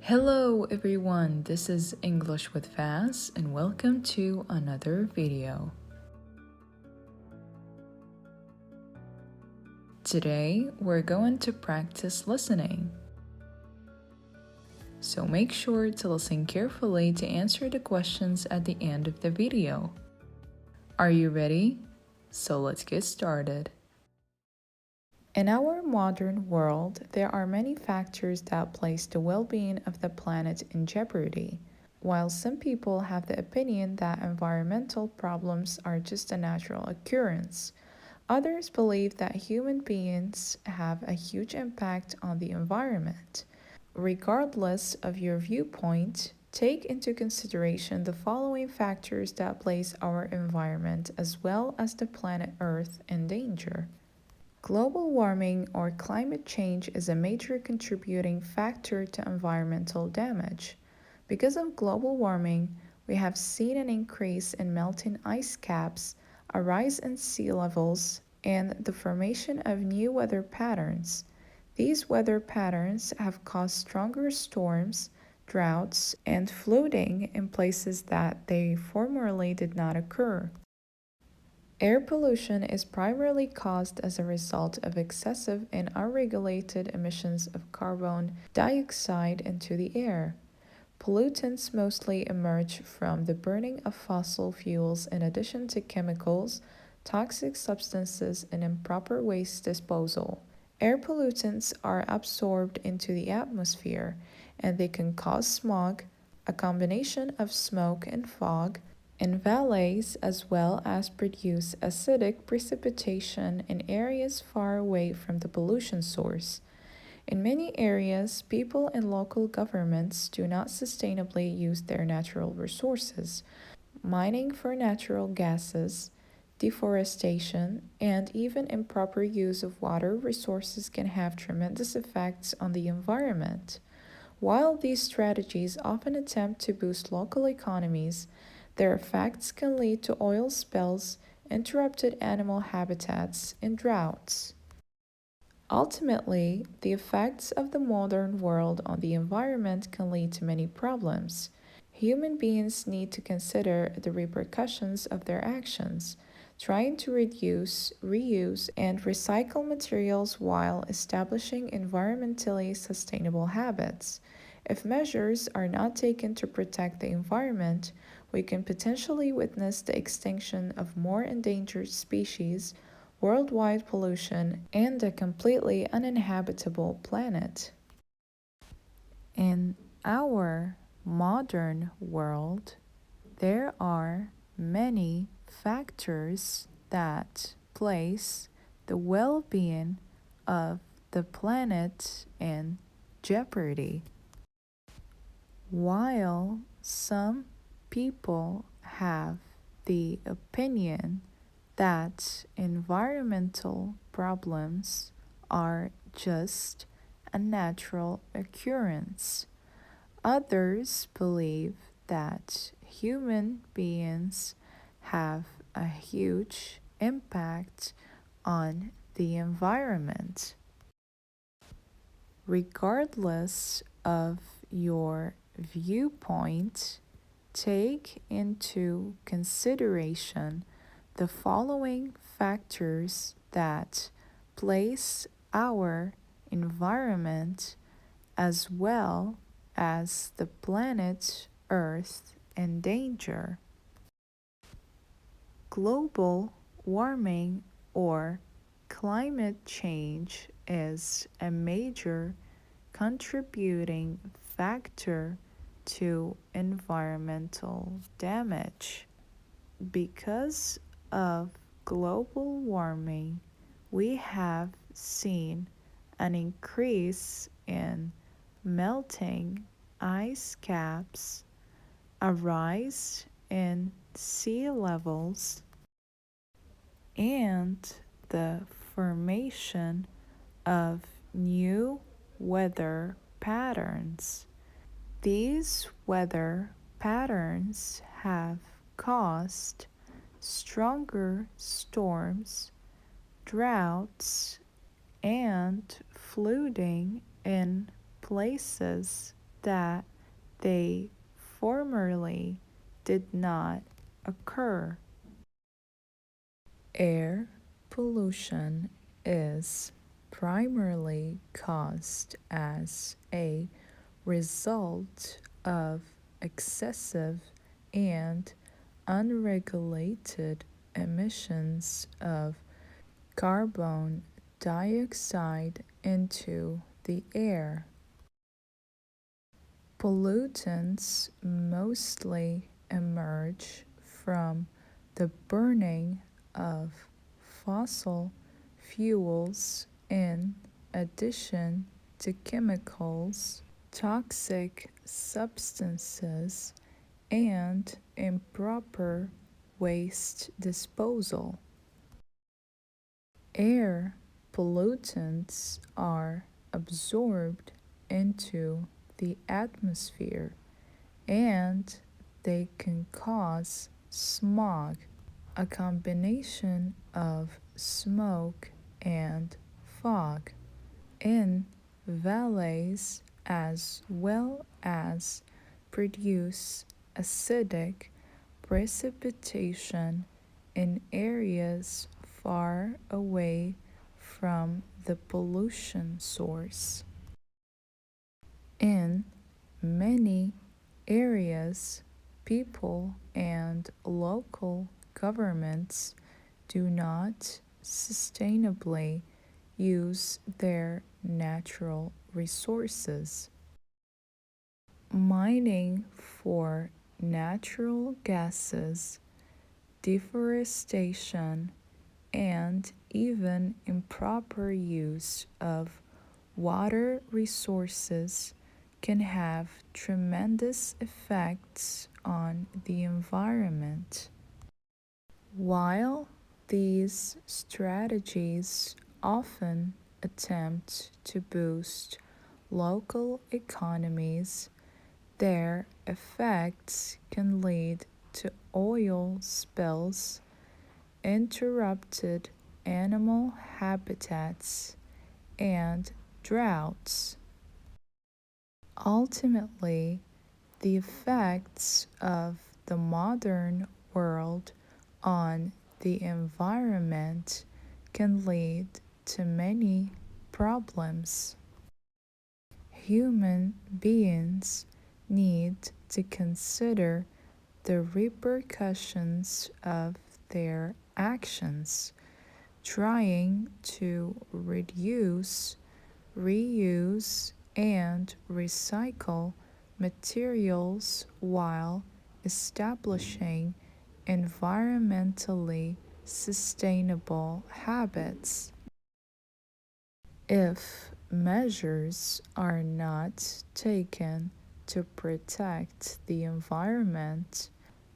Hello everyone, this is English with Faz and welcome to another video. Today we're going to practice listening. So make sure to listen carefully to answer the questions at the end of the video. Are you ready? So let's get started. In our modern world, there are many factors that place the well-being of the planet in jeopardy. While some people have the opinion that environmental problems are just a natural occurrence, others believe that human beings have a huge impact on the environment. Regardless of your viewpoint, take into consideration the following factors that place our environment as well as the planet Earth in danger. Global warming or climate change is a major contributing factor to environmental damage. Because of global warming, we have seen an increase in melting ice caps, a rise in sea levels, and the formation of new weather patterns. These weather patterns have caused stronger storms, droughts, and flooding in places that they formerly did not occur. Air pollution is primarily caused as a result of excessive and unregulated emissions of carbon dioxide into the air. Pollutants mostly emerge from the burning of fossil fuels in addition to chemicals, toxic substances, and improper waste disposal. Air pollutants are absorbed into the atmosphere, and they can cause smog, a combination of smoke and fog, in valleys, as well as produce acidic precipitation in areas far away from the pollution source. In many areas, people and local governments do not sustainably use their natural resources. Mining for natural gases, deforestation, and even improper use of water resources can have tremendous effects on the environment. While these strategies often attempt to boost local economies, their effects can lead to oil spills, interrupted animal habitats, and droughts. Ultimately, the effects of the modern world on the environment can lead to many problems. Human beings need to consider the repercussions of their actions, trying to reduce, reuse, and recycle materials while establishing environmentally sustainable habits. If measures are not taken to protect the environment, we can potentially witness the extinction of more endangered species, worldwide pollution, and a completely uninhabitable planet. In our modern world, there are many factors that place the well-being of the planet in jeopardy. While some people have the opinion that environmental problems are just a natural occurrence, others believe that human beings have a huge impact on the environment. Regardless of your viewpoint, take into consideration the following factors that place our environment as well as the planet Earth in danger. Global warming or climate change is a major contributing factor to environmental damage. Because of global warming, we have seen an increase in melting ice caps, a rise in sea levels, and the formation of new weather patterns. These weather patterns have caused stronger storms, droughts, and flooding in places that they formerly did not occur. Air pollution is primarily caused as a result of excessive and unregulated emissions of carbon dioxide into the air. Pollutants mostly emerge from the burning of fossil fuels in addition to chemicals, toxic substances, and improper waste disposal. Air pollutants are absorbed into the atmosphere and they can cause smog, a combination of smoke and fog, in valleys as well as produce acidic precipitation in areas far away from the pollution source. In many areas, people and local governments do not sustainably use their natural resources. Mining for natural gases, deforestation, and even improper use of water resources can have tremendous effects on the environment. While these strategies often attempt to boost local economies, their effects can lead to oil spills, interrupted animal habitats, and droughts. Ultimately, the effects of the modern world on the environment can lead to many problems. Human beings need to consider the repercussions of their actions, trying to reduce, reuse, and recycle materials while establishing environmentally sustainable habits. If measures are not taken to protect the environment,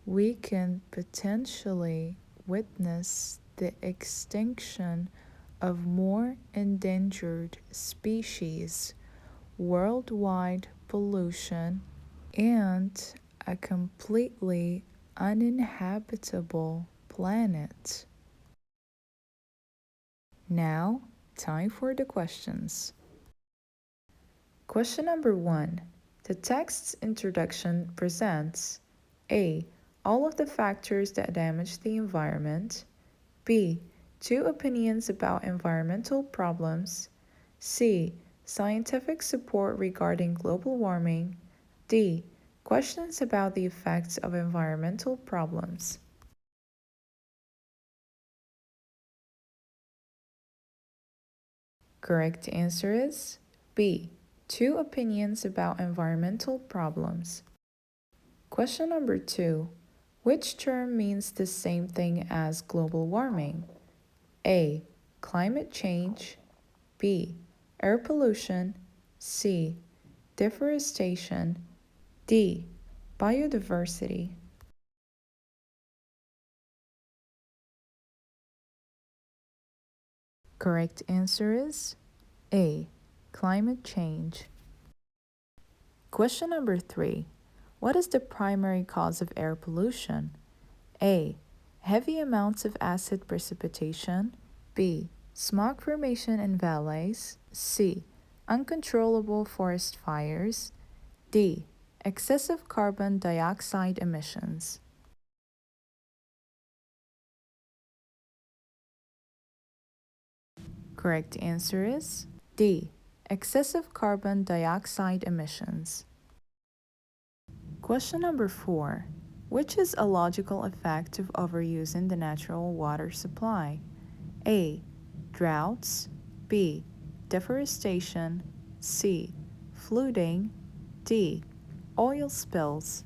we can potentially witness the extinction of more endangered species, worldwide pollution, and a completely uninhabitable planet. Now, time for the questions. Question number 1. The text's introduction presents A. All of the factors that damage the environment. B. Two opinions about environmental problems. C. Scientific support regarding global warming. D. Questions about the effects of environmental problems. Correct answer is B. Two opinions about environmental problems. Question number 2. Which term means the same thing as global warming? A. Climate change. B. Air pollution. C. Deforestation. D. Biodiversity. Correct answer is A. Climate change. Question number 3. What is the primary cause of air pollution? A. Heavy amounts of acid precipitation. B. Smog formation in valleys. C. Uncontrollable forest fires. D. Excessive carbon dioxide emissions. Correct answer is D. Excessive carbon dioxide emissions. Question number 4. Which is a logical effect of overusing the natural water supply? A. Droughts. B. Deforestation. C. Flooding. D. Oil spills.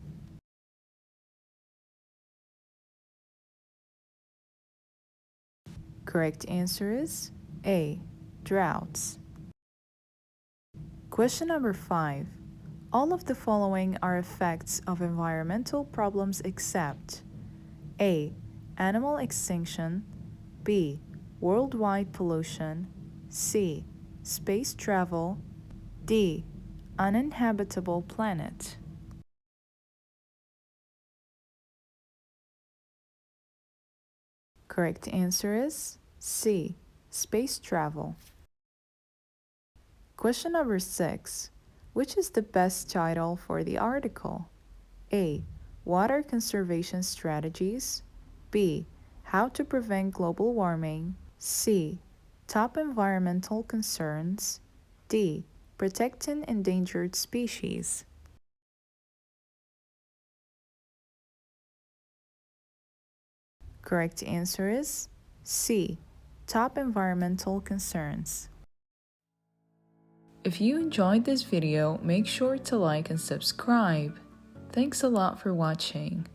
Correct answer is A. Droughts. Question number 5. All of the following are effects of environmental problems except A. Animal extinction. B. Worldwide pollution. C. Space travel. D. Uninhabitable planet. Correct answer is C. Space travel. Question number 6. Which is the best title for the article? A. Water conservation strategies. B. How to prevent global warming. C. Top environmental concerns. D. Protecting endangered species. Correct answer is C. Top environmental concerns. If you enjoyed this video, make sure to like and subscribe. Thanks a lot for watching.